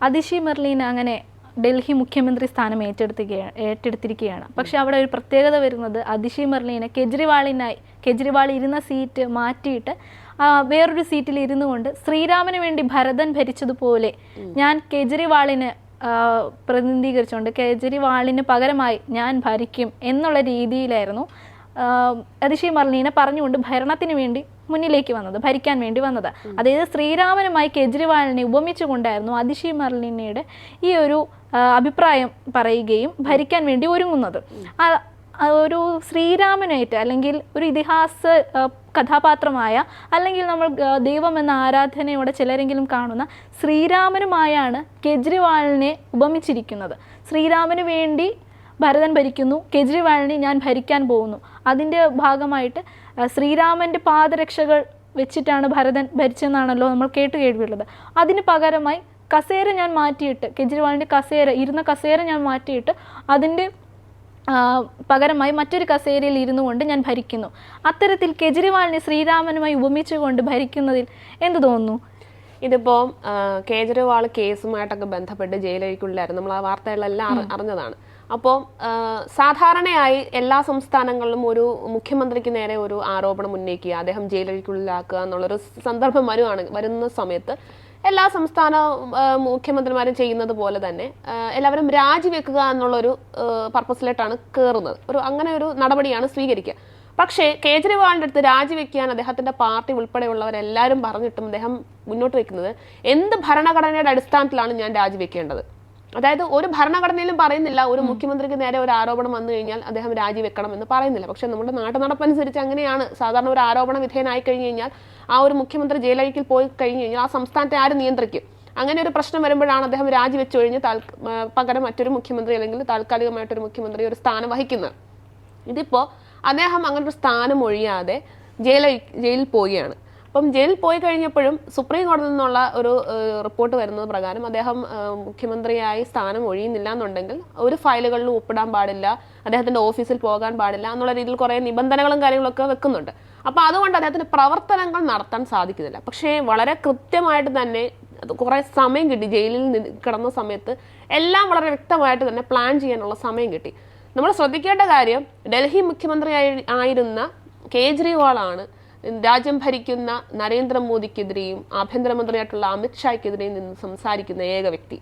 Atishi Merlin അങ്ങനെ ഡൽഹി മുഖ്യമന്ത്രി സ്ഥാനം ഏറ്റെടുത്തിരിക്കുകയാണ്. പക്ഷെ അവിടെ ഒരു പ്രത്യേകത വരുന്നത് അതിഷി മെർലിനെ കെജ്രിവാൾ ഇരുന്ന സീറ്റ് മാറ്റിയിട്ട് വേറൊരു സീറ്റിൽ ഇരുന്നു കൊണ്ട് ശ്രീരാമന് വേണ്ടി ഭരതൻ ഭരിച്ചതുപോലെ ഞാൻ കെജ്രിവാളിന് പ്രതിനിധീകരിച്ചുകൊണ്ട് കെജ്രിവാളിന് പകരമായി ഞാൻ ഭരിക്കും എന്നുള്ള രീതിയിലായിരുന്നു അതിഷി മെർലിനെ പറഞ്ഞുകൊണ്ട് ഭരണത്തിന് വേണ്ടി മുന്നിലേക്ക് വന്നത്, ഭരിക്കാൻ വേണ്ടി വന്നത്. അതായത് ശ്രീരാമനുമായി കെജ്രിവാളിനെ ഉപമിച്ചുകൊണ്ടായിരുന്നു അതിഷി മെർലിനയുടെ ഈ ഒരു അഭിപ്രായം പറയുകയും ഭരിക്കാൻ വേണ്ടി ഒരുങ്ങുന്നത്. ഒരു ശ്രീരാമനായിട്ട് അല്ലെങ്കിൽ ഒരു ഇതിഹാസ കഥാപാത്രമായ അല്ലെങ്കിൽ നമ്മൾ ദൈവം എന്ന ആരാധനയോടെ ചിലരെങ്കിലും കാണുന്ന ശ്രീരാമനുമായാണ് കെജ്രിവാളിനെ ഉപമിച്ചിരിക്കുന്നത്. ശ്രീരാമന് വേണ്ടി ഭരതൻ ഭരിക്കുന്നു, കെജ്രിവാളിനെ ഞാൻ ഭരിക്കാൻ പോകുന്നു. അതിൻ്റെ ഭാഗമായിട്ട് ശ്രീരാമൻ്റെ പാദരക്ഷകൾ വെച്ചിട്ടാണ് ഭരതൻ ഭരിച്ചെന്നാണല്ലോ നമ്മൾ കേൾവിയുള്ളത്. അതിന് പകരമായി കസേര ഞാൻ മാറ്റിയിട്ട്, കെജ്രിവാളിൻ്റെ ഇരുന്ന കസേര ഞാൻ മാറ്റിയിട്ട് അതിൻ്റെ പകരമായി മറ്റൊരു കസേരയിൽ ഇരുന്നു കൊണ്ട് ഞാൻ ഭരിക്കുന്നു. അത്തരത്തിൽ കെജ്രിവാളിനെ ശ്രീരാമനുമായി ഉപമിച്ചുകൊണ്ട് ഭരിക്കുന്നതിൽ എന്ത് തോന്നുന്നു? ഇതിപ്പോൾ കേജ്രിവാൾ കേസുമായിട്ടൊക്കെ ബന്ധപ്പെട്ട് ജയിലിലേക്കുള്ളിലായിരുന്നു. നമ്മൾ ആ വാർത്തകളെല്ലാം അറിഞ്ഞതാണ്. അപ്പോൾ സാധാരണയായി എല്ലാ സംസ്ഥാനങ്ങളിലും ഒരു മുഖ്യമന്ത്രിക്ക് നേരെ ഒരു ആരോപണം ഉന്നയിക്കുക, അദ്ദേഹം ജയിലിലേക്കുള്ളിലാക്കുക എന്നുള്ളൊരു സന്ദർഭം വരുന്ന സമയത്ത് എല്ലാ സംസ്ഥാന മുഖ്യമന്ത്രിമാരും ചെയ്യുന്നത് പോലെ തന്നെ എല്ലാവരും രാജിവെക്കുക എന്നുള്ളൊരു പർപ്പസിലായിട്ടാണ് കയറുന്നത്. അങ്ങനെ ഒരു നടപടിയാണ് സ്വീകരിക്കുക. പക്ഷേ കേജ്രിവാളിൻ്റെ അടുത്ത് രാജിവെക്കാൻ അദ്ദേഹത്തിന്റെ പാർട്ടി ഉൾപ്പെടെയുള്ളവരെല്ലാവരും പറഞ്ഞിട്ടും അദ്ദേഹം മുന്നോട്ട് വെക്കുന്നത് എന്ത് ഭരണഘടനയുടെ അടിസ്ഥാനത്തിലാണ് ഞാൻ രാജിവെക്കേണ്ടത്. അതായത് ഒരു ഭരണഘടനയിലും പറയുന്നില്ല ഒരു മുഖ്യമന്ത്രിക്ക് നേരെ ഒരു ആരോപണം വന്നു കഴിഞ്ഞാൽ അദ്ദേഹം രാജിവെക്കണം എന്ന് പറയുന്നില്ല. പക്ഷെ നമ്മുടെ നടപ്പനുസരിച്ച് അങ്ങനെയാണ്. സാധാരണ ഒരു ആരോപണ വിധേയനായി കഴിഞ്ഞു കഴിഞ്ഞാൽ ആ ഒരു മുഖ്യമന്ത്രി ജയിലിലേക്ക് പോയി കഴിഞ്ഞു കഴിഞ്ഞാൽ ആ സംസ്ഥാനത്തെ ആര് നിയന്ത്രിക്കും? അങ്ങനെ ഒരു പ്രശ്നം വരുമ്പോഴാണ് അദ്ദേഹം രാജിവെച്ചു കഴിഞ്ഞ് പകരം മറ്റൊരു മുഖ്യമന്ത്രി അല്ലെങ്കിൽ താൽക്കാലികമായിട്ടൊരു മുഖ്യമന്ത്രി ഒരു സ്ഥാനം വഹിക്കുന്നത്. ഇതിപ്പോൾ അദ്ദേഹം അങ്ങനെ ഒരു സ്ഥാനം ഒഴിയാതെ ജയിലിൽ പോവുകയാണ്. അപ്പം ജയിലിൽ പോയി കഴിഞ്ഞപ്പോഴും സുപ്രീം കോടതിയിൽ നിന്നുള്ള ഒരു റിപ്പോർട്ട് വരുന്നത് പ്രകാരം അദ്ദേഹം മുഖ്യമന്ത്രിയായി സ്ഥാനം ഒഴിയുന്നില്ല എന്നുണ്ടെങ്കിൽ ഒരു ഫയലുകളിലും ഒപ്പിടാൻ പാടില്ല, അദ്ദേഹത്തിന്റെ ഓഫീസിൽ പോകാൻ പാടില്ല എന്നുള്ള രീതിയിൽ കുറേ നിബന്ധനകളും കാര്യങ്ങളൊക്കെ വെക്കുന്നുണ്ട്. അപ്പോൾ അതുകൊണ്ട് അദ്ദേഹത്തിന് പ്രവർത്തനങ്ങൾ നടത്താൻ സാധിക്കുന്നില്ല. പക്ഷേ വളരെ കൃത്യമായിട്ട് തന്നെ കുറേ സമയം കിട്ടി. ജയിലിൽ കിടന്ന സമയത്ത് എല്ലാം വളരെ വ്യക്തമായിട്ട് തന്നെ പ്ലാൻ ചെയ്യാനുള്ള സമയം കിട്ടി. നമ്മൾ ശ്രദ്ധിക്കേണ്ട കാര്യം, ഡൽഹി മുഖ്യമന്ത്രി ആയിരുന്ന കേജ്രിവാളാണ് രാജ്യം ഭരിക്കുന്ന നരേന്ദ്രമോദിക്കെതിരെയും ആഭ്യന്തരമന്ത്രിയായിട്ടുള്ള അമിത്ഷായ്ക്കെതിരെയും നിന്ന് സംസാരിക്കുന്ന ഏക വ്യക്തി.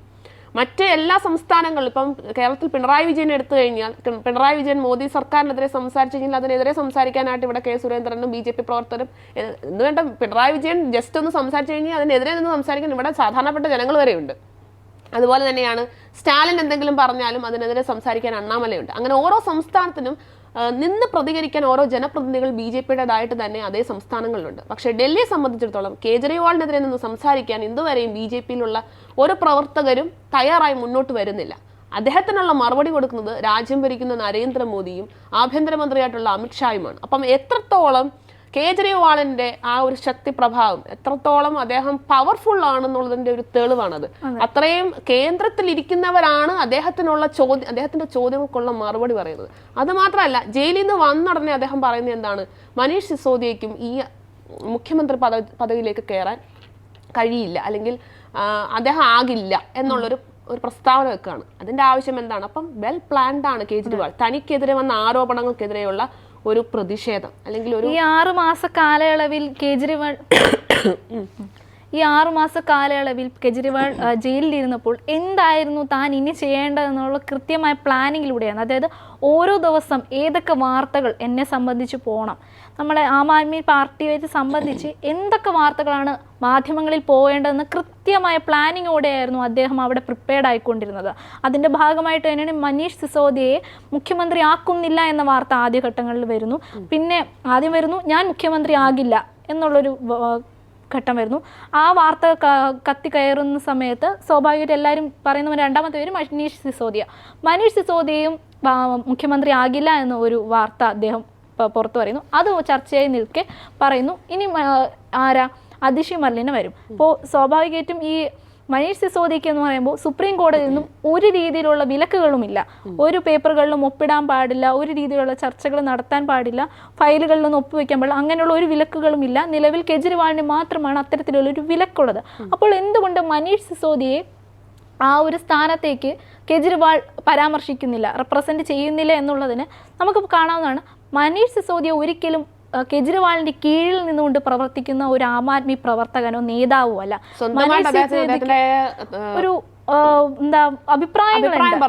മറ്റ് എല്ലാ സംസ്ഥാനങ്ങളിലും ഇപ്പം കേരളത്തിൽ പിണറായി വിജയൻ എടുത്തു കഴിഞ്ഞാൽ പിണറായി വിജയൻ മോദി സർക്കാരിനെതിരെ സംസാരിച്ചു കഴിഞ്ഞാൽ അതിനെതിരെ സംസാരിക്കാനായിട്ട് ഇവിടെ കെ സുരേന്ദ്രനും BJP പ്രവർത്തകരും എന്തുവേണ്ട പിണറായി വിജയൻ ജസ്റ്റ് ഒന്ന് സംസാരിച്ചു കഴിഞ്ഞാൽ അതിനെതിരെ നിന്ന് സംസാരിക്കാൻ ഇവിടെ സാധാരണപ്പെട്ട ജനങ്ങൾ വരെയുണ്ട്. അതുപോലെ തന്നെയാണ് സ്റ്റാലിൻ എന്തെങ്കിലും പറഞ്ഞാലും അതിനെതിരെ സംസാരിക്കാൻ അണ്ണാമലയുണ്ട്. അങ്ങനെ ഓരോ സംസ്ഥാനത്തിനും നിന്ന് പ്രതികരിക്കാൻ ഓരോ ജനപ്രതിനിധികൾ BJPയുടേതായിട്ട് തന്നെ അതേ സംസ്ഥാനങ്ങളിലുണ്ട്. പക്ഷേ ഡൽഹിയെ സംബന്ധിച്ചിടത്തോളം കേജ്രിവാളിനെതിരെ നിന്ന് സംസാരിക്കാൻ ഇതുവരെയും BJPയിലുള്ള ഒരു പ്രവർത്തകരും തയ്യാറായി മുന്നോട്ട് വരുന്നില്ല. അദ്ദേഹത്തിനുള്ള മറുപടി കൊടുക്കുന്നത് രാജ്യം ഭരിക്കുന്ന നരേന്ദ്രമോദിയും ആഭ്യന്തരമന്ത്രിയായിട്ടുള്ള അമിത്ഷായുമാണ്. അപ്പം എത്രത്തോളം കേജ്രിവാളിന്റെ ആ ഒരു ശക്തി പ്രഭാവം, എത്രത്തോളം അദ്ദേഹം പവർഫുൾ ആണെന്നുള്ളതിന്റെ ഒരു തെളിവാണത്. അത്രയും കേന്ദ്രത്തിൽ ഇരിക്കുന്നവരാണ് അദ്ദേഹത്തിന്റെ ചോദ്യങ്ങൾക്കുള്ള മറുപടി പറയുന്നത്. അത് മാത്രമല്ല, ജയിലിൽ നിന്ന് വന്നുടനെ അദ്ദേഹം പറയുന്നത് എന്താണ്, മനീഷ് സിസോദിയയ്ക്കും ഈ മുഖ്യമന്ത്രി പദവിയിലേക്ക് കയറാൻ കഴിയില്ല, അല്ലെങ്കിൽ അദ്ദേഹം ആകില്ല എന്നുള്ളൊരു പ്രസ്താവന വെക്കുകയാണ്. അതിന്റെ ആവശ്യം എന്താണ്? അപ്പം വെൽ പ്ലാൻഡ് ആണ് കേജ്രിവാൾ. തനിക്കെതിരെ വന്ന ആരോപണങ്ങൾക്കെതിരെയുള്ള ഒരു പ്രതിഷേധം, അല്ലെങ്കിൽ ഒരു 6 മാസ കാലയളവിൽ കെജ്രിവാൾ ജയിലിലിരുന്നപ്പോൾ എന്തായിരുന്നു താൻ ഇനി ചെയ്യേണ്ടതെന്നുള്ള കൃത്യമായ പ്ലാനിങ്ങിലൂടെയാണ്. അതായത് ഓരോ ദിവസം ഏതൊക്കെ വാർത്തകൾ എന്നെ സംബന്ധിച്ച് പോകണം, നമ്മളെ ആം ആദ്മി പാർട്ടിയെ സംബന്ധിച്ച് എന്തൊക്കെ വാർത്തകളാണ് മാധ്യമങ്ങളിൽ പോകേണ്ടതെന്ന് കൃത്യമായ പ്ലാനിങ്ങോടെയായിരുന്നു അദ്ദേഹം അവിടെ പ്രിപ്പയർഡ് ആയിക്കൊണ്ടിരുന്നത്. അതിൻ്റെ ഭാഗമായിട്ട് തന്നെയാണ് മനീഷ് സിസോദിയയെ മുഖ്യമന്ത്രി ആക്കുന്നില്ല എന്ന വാർത്ത ആദ്യഘട്ടങ്ങളിൽ വരുന്നു. പിന്നെ ആദ്യം വരുന്നു ഞാൻ മുഖ്യമന്ത്രി ആകില്ല എന്നുള്ളൊരു ഘട്ടം വരുന്നു. ആ വാർത്ത കത്തിക്കയറുന്ന സമയത്ത് സ്വാഭാവികമായിട്ട് എല്ലാവരും പറയുന്ന രണ്ടാമത്തെ പേര് മനീഷ് സിസോദിയയും മുഖ്യമന്ത്രി ആകില്ല എന്ന ഒരു വാർത്ത അദ്ദേഹം പുറത്തു പറയുന്നു. അത് ചർച്ചയായി നിൽക്കെ പറയുന്നു ഇനി അതിഷി മെർലിന് വരും. അപ്പോൾ സ്വാഭാവികമായിട്ടും ഈ മനീഷ് സിസോദിയയ്ക്ക് എന്ന് പറയുമ്പോൾ സുപ്രീം കോടതിയിൽ നിന്നും ഒരു രീതിയിലുള്ള വിലക്കുകളുമില്ല. ഒരു പേപ്പറുകളിലും ഒപ്പിടാൻ പാടില്ല, ഒരു രീതിയിലുള്ള ചർച്ചകൾ നടത്താൻ പാടില്ല, ഫയലുകളിലൊന്നും ഒപ്പുവെക്കാൻ പാടില്ല, അങ്ങനെയുള്ള ഒരു വിലക്കുകളുമില്ല. നിലവിൽ കെജ്രിവാളിന് മാത്രമാണ് അത്തരത്തിലുള്ളൊരു വിലക്കുള്ളത്. അപ്പോൾ എന്തുകൊണ്ട് മനീഷ് സിസോദിയെ ആ ഒരു സ്ഥാനത്തേക്ക് കെജ്രിവാൾ പരാമർശിക്കുന്നില്ല, റെപ്രസെൻറ്റ് ചെയ്യുന്നില്ല എന്നുള്ളതിന് നമുക്ക് കാണാവുന്നതാണ്. മനീഷ് സിസോദിയ ഒരിക്കലും കെജ്രിവാളിന്റെ കീഴിൽ നിന്നുകൊണ്ട് പ്രവർത്തിക്കുന്ന ഒരു ആം ആദ്മി പ്രവർത്തകനോ നേതാവോ അല്ല. ഒരു എന്താ അഭിപ്രായങ്ങളുണ്ട്.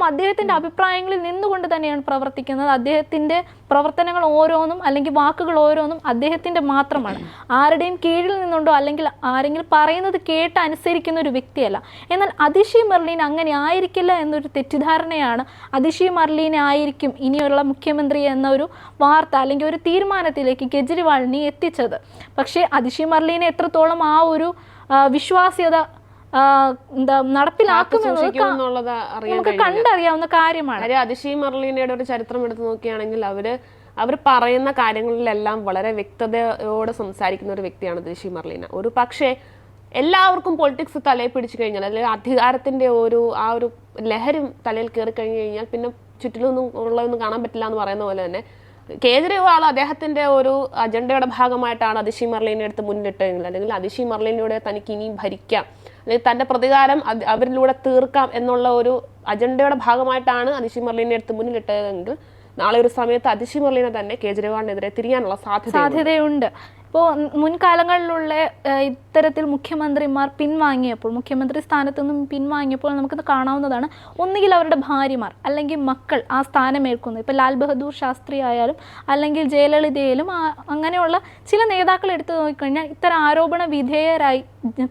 അദ്ദേഹത്തിന്റെ അഭിപ്രായങ്ങളിൽ നിന്നുകൊണ്ട് തന്നെയാണ് പ്രവർത്തിക്കുന്നത്. അദ്ദേഹത്തിന്റെ പ്രവർത്തനങ്ങൾ ഓരോന്നും അല്ലെങ്കിൽ വാക്കുകൾ ഓരോന്നും അദ്ദേഹത്തിന്റെ മാത്രമാണ്. ആരുടെയും കീഴിൽ നിന്നുകൊണ്ടോ അല്ലെങ്കിൽ ആരെങ്കിലും പറയുന്നത് കേട്ട് അനുസരിക്കുന്ന ഒരു വ്യക്തിയല്ല. എന്നാൽ അതിഷി മെർലിൻ അങ്ങനെ ആയിരിക്കില്ല എന്നൊരു തെറ്റിദ്ധാരണയാണ് അതിഷി മെർലിനെ ആയിരിക്കും ഇനിയുള്ള മുഖ്യമന്ത്രി എന്ന ഒരു വാർത്ത അല്ലെങ്കിൽ ഒരു തീരുമാനത്തിലേക്ക് കെജ്രിവാളിനെ എത്തിച്ചത്. പക്ഷേ അതിഷി മെർലിനെ എത്രത്തോളം ആ ഒരു വിശ്വാസ്യത എന്താ നടപ്പിലാക്കുമെന്നുള്ളത് നമുക്ക് കണ്ടറിയാവുന്ന കാര്യമാണ്. അതിഷി മെർലിനയുടെ ഒരു ചരിത്രം എടുത്തു നോക്കുകയാണെങ്കിൽ അവർ പറയുന്ന കാര്യങ്ങളിലെല്ലാം വളരെ വ്യക്തതയോടെ സംസാരിക്കുന്ന ഒരു വ്യക്തിയാണ് അതിഷി മെർലിന. ഒരു പക്ഷേ എല്ലാവർക്കും പൊളിറ്റിക്സ് തലയിൽ പിടിച്ചു കഴിഞ്ഞാൽ അല്ലെങ്കിൽ അധികാരത്തിന്റെ ആ ഒരു ലഹരി തലയിൽ കയറി കഴിഞ്ഞു കഴിഞ്ഞാൽ പിന്നെ ചുറ്റിലൊന്നും ഉള്ളതൊന്നും കാണാൻ പറ്റില്ല എന്ന് പറയുന്ന പോലെ തന്നെ കേജ്രിവാൾ അദ്ദേഹത്തിന്റെ ഒരു അജണ്ടയുടെ ഭാഗമായിട്ടാണ് അതിഷി മെർലിനെ എടുത്ത് മുന്നിട്ടെങ്കിൽ അല്ലെങ്കിൽ അതിഷി മെർലിനിലൂടെ തനിക്ക് ഇനിയും ഭരിക്കാം അല്ലെങ്കിൽ തന്റെ പ്രതികാരം അവരിലൂടെ തീർക്കാം എന്നുള്ള ഒരു അജണ്ടയുടെ ഭാഗമായിട്ടാണ് അതിഷി മെർലിനെ എടുത്ത് മുന്നിലിട്ടതെങ്കിൽ നാളെ ഒരു സമയത്ത് അതിഷി മെർലിനെ തന്നെ കേജ്രിവാളിനെതിരെ തിരിയാനുള്ള സാധ്യതയുണ്ട്. ഇപ്പോൾ മുൻകാലങ്ങളിലുള്ള ഇത്തരത്തിൽ മുഖ്യമന്ത്രിമാർ മുഖ്യമന്ത്രി സ്ഥാനത്തു നിന്നും പിൻവാങ്ങിയപ്പോൾ നമുക്കത് കാണാവുന്നതാണ്. ഒന്നുകിൽ അവരുടെ ഭാര്യമാർ അല്ലെങ്കിൽ മക്കൾ ആ സ്ഥാനമേൽക്കുന്നു. ഇപ്പോൾ ലാൽ ബഹദൂർ ശാസ്ത്രി ആയാലും അല്ലെങ്കിൽ ജയലളിതയിലും അങ്ങനെയുള്ള ചില നേതാക്കൾ എടുത്തു നോക്കിക്കഴിഞ്ഞാൽ ഇത്തരം ആരോപണ വിധേയരായി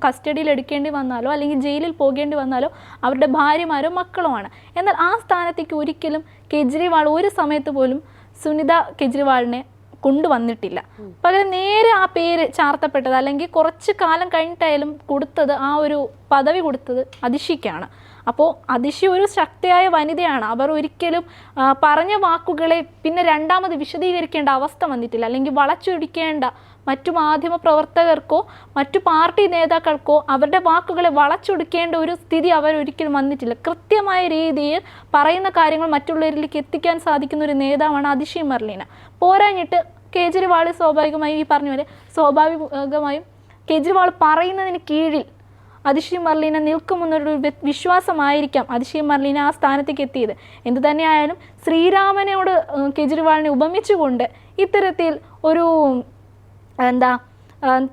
കസ്റ്റഡിയിൽ എടുക്കേണ്ടി വന്നാലോ അല്ലെങ്കിൽ ജയിലിൽ പോകേണ്ടി വന്നാലോ അവരുടെ ഭാര്യമാരോ മക്കളോ ആണ്. എന്നാൽ ആ സ്ഥാനത്തേക്ക് ഒരിക്കലും കെജ്രിവാൾ ഒരു സമയത്ത് പോലും സുനിത കെജ്രിവാളിനെ കൊണ്ടുവന്നിട്ടില്ല. പകരം നേരെ ആ പേര് ചാർത്തപ്പെട്ടത് അല്ലെങ്കിൽ കുറച്ച് കാലം കഴിഞ്ഞിട്ടായാലും കൊടുത്തത് ആ ഒരു പദവി കൊടുത്തത് അതിഷിക്കാണ്. അപ്പോൾ അതിഷി ഒരു ശക്തിയായ വനിതയാണ്. അവർ ഒരിക്കലും പറഞ്ഞ വാക്കുകളെ പിന്നെ രണ്ടാമത് വിശദീകരിക്കേണ്ട അവസ്ഥ വന്നിട്ടില്ല അല്ലെങ്കിൽ വളച്ചൊടിക്കേണ്ട മറ്റു മാധ്യമ പ്രവർത്തകർക്കോ മറ്റു പാർട്ടി നേതാക്കൾക്കോ അവരുടെ വാക്കുകളെ വളച്ചൊടുക്കേണ്ട ഒരു സ്ഥിതി അവരൊരിക്കലും വന്നിട്ടില്ല. കൃത്യമായ രീതിയിൽ പറയുന്ന കാര്യങ്ങൾ മറ്റുള്ളവരിലേക്ക് എത്തിക്കാൻ സാധിക്കുന്ന ഒരു നേതാവാണ് അതിഷി മെർലിന. പോരാഞ്ഞിട്ട് കേജ്രിവാൾ സ്വാഭാവികമായും കേജ്രിവാൾ പറയുന്നതിന് കീഴിൽ അതിഷി മെർലിന നിൽക്കുമെന്നൊരു വിശ്വാസമായിരിക്കാം അതിഷി മെർലിന ആ സ്ഥാനത്തേക്ക് എത്തിയത്. എന്തു തന്നെയായാലും ശ്രീരാമനോട് കേജ്രിവാളിനെ ഉപമിച്ചുകൊണ്ട് ഇത്തരത്തിൽ ഒരു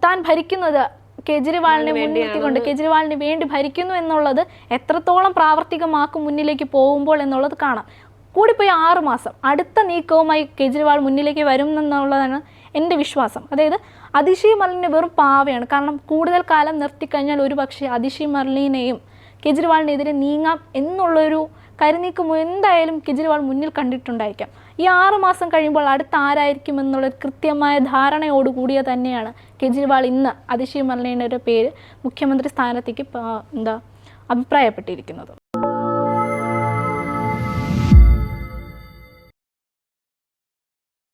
താൻ ഭരിക്കുന്നത് കേജ്രിവാളിനെ മുൻനിർത്തിക്കൊണ്ട് കേജ്രിവാളിന് വേണ്ടി ഭരിക്കുന്നു എന്നുള്ളത് എത്രത്തോളം പ്രാവർത്തികമാക്കും മുന്നിലേക്ക് പോകുമ്പോൾ എന്നുള്ളത് കാണാം. കൂടിപ്പോയി 6 മാസം അടുത്ത നീക്കവുമായി കേജ്രിവാൾ മുന്നിലേക്ക് വരും എന്നുള്ളതാണ് എൻ്റെ വിശ്വാസം. അതായത് അതിഷി മെർലിനെ വെറും പാവയാണ്. കാരണം കൂടുതൽ കാലം നിർത്തിക്കഴിഞ്ഞാൽ ഒരു പക്ഷേ അതിഷി മെർലിനെയും കേജ്രിവാളിനെതിരെ നീങ്ങാം എന്നുള്ളൊരു കരുനീക്കം എന്തായാലും കേജ്രിവാൾ മുന്നിൽ കണ്ടിട്ടുണ്ടായിരിക്കാം. ഈ 6 മാസം കഴിയുമ്പോൾ അടുത്ത ആരായിരിക്കും എന്നുള്ള കൃത്യമായ ധാരണയോടുകൂടിയ തന്നെയാണ് കേജ്രിവാൾ ഇന്ന് അതിഷി മെർലിനയുടെ പേര് മുഖ്യമന്ത്രി സ്ഥാനത്തേക്ക് അഭിപ്രായപ്പെട്ടിരിക്കുന്നത്.